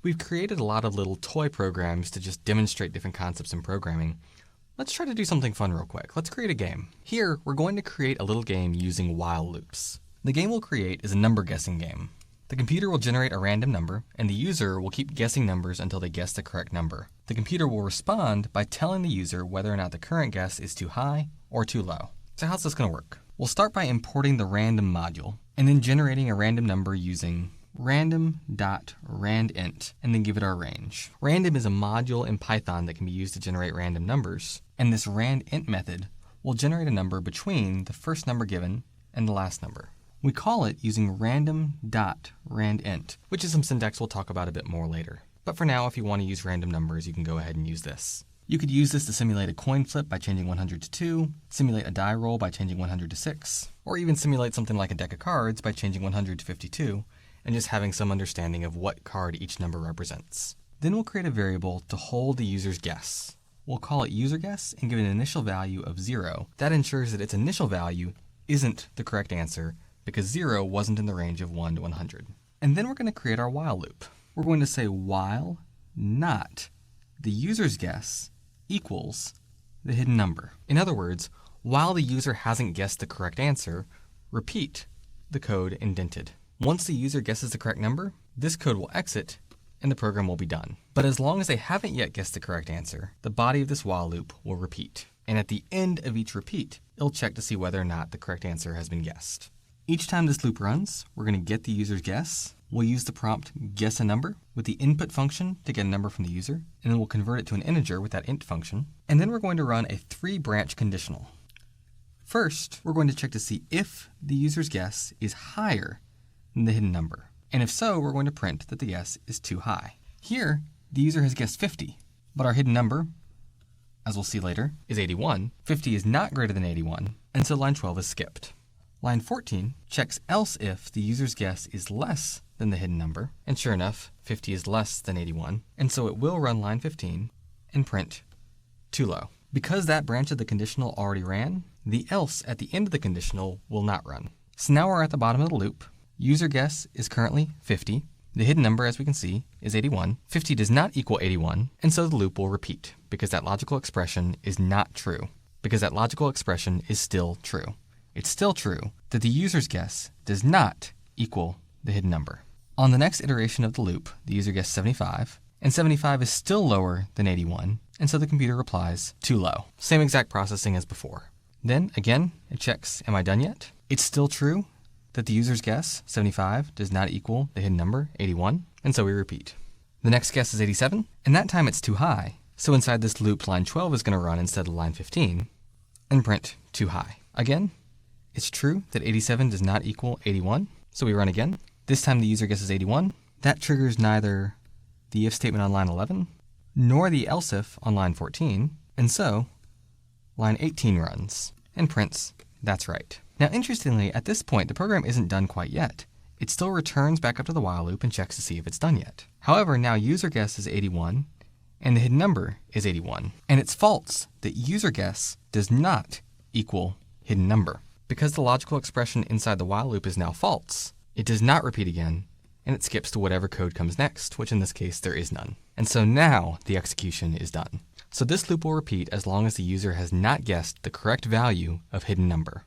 We've created a lot of little toy programs to just demonstrate different concepts in programming. Let's try to do something fun real quick. Let's create a game. Here, we're going to create a little game using while loops. The game we'll create is a number guessing game. The computer will generate a random number, and the user will keep guessing numbers until they guess the correct number. The computer will respond by telling the user whether or not the current guess is too high or too low. So how's this going to work? We'll start by importing the random module, and then generating a random number using random.randint, and then give it our range. Random is a module in Python that can be used to generate random numbers, and this randint method will generate a number between the first number given and the last number. We call it using random.randint, which is some syntax we'll talk about a bit more later. But for now, if you want to use random numbers, you can go ahead and use this. You could use this to simulate a coin flip by changing 100 to 2, simulate a die roll by changing 100 to 6, or even simulate something like a deck of cards by changing 100 to 52, and just having some understanding of what card each number represents. Then we'll create a variable to hold the user's guess. We'll call it userGuess and give it an initial value of 0. That ensures that its initial value isn't the correct answer because 0 wasn't in the range of 1 to 100. And then we're going to create our while loop. We're going to say while not the user's guess equals the hidden number. In other words, while the user hasn't guessed the correct answer, repeat the code indented. Once the user guesses the correct number, this code will exit and the program will be done. But as long as they haven't yet guessed the correct answer, the body of this while loop will repeat. And at the end of each repeat, it'll check to see whether or not the correct answer has been guessed. Each time this loop runs, we're going to get the user's guess. We'll use the prompt guess a number with the input function to get a number from the user, and then we'll convert it to an integer with that int function. And then we're going to run a 3-branch conditional. First, we're going to check to see if the user's guess is higher than the hidden number. And if so, we're going to print that the guess is too high. Here, the user has guessed 50, but our hidden number, as we'll see later, is 81. 50 is not greater than 81, and so line 12 is skipped. Line 14 checks else if the user's guess is less than the hidden number, and sure enough, 50 is less than 81, and so it will run line 15 and print too low. Because that branch of the conditional already ran, the else at the end of the conditional will not run. So now we're at the bottom of the loop. User guess is currently 50. The hidden number, as we can see, is 81. 50 does not equal 81, and so the loop will repeat because that logical expression is not true, because that logical expression is still true. It's still true that the user's guess does not equal the hidden number. On the next iteration of the loop, the user guessed 75, and 75 is still lower than 81, and so the computer replies, too low. Same exact processing as before. Then, again, it checks, am I done yet? It's still true that the user's guess, 75, does not equal the hidden number, 81, and so we repeat. The next guess is 87, and that time it's too high, so inside this loop, line 12 is going to run instead of line 15, and print too high. Again, it's true that 87 does not equal 81, so we run again. This time the user guesses 81. That triggers neither the if statement on line 11, nor the else if on line 14, and so line 18 runs and prints, that's right. Now interestingly, at this point the program isn't done quite yet. It still returns back up to the while loop and checks to see if it's done yet. However, now user guess is 81, and the hidden number is 81. And it's false that user guess does not equal hidden number. Because the logical expression inside the while loop is now false, it does not repeat again, and it skips to whatever code comes next, which in this case there is none. And so now the execution is done. So this loop will repeat as long as the user has not guessed the correct value of hidden number.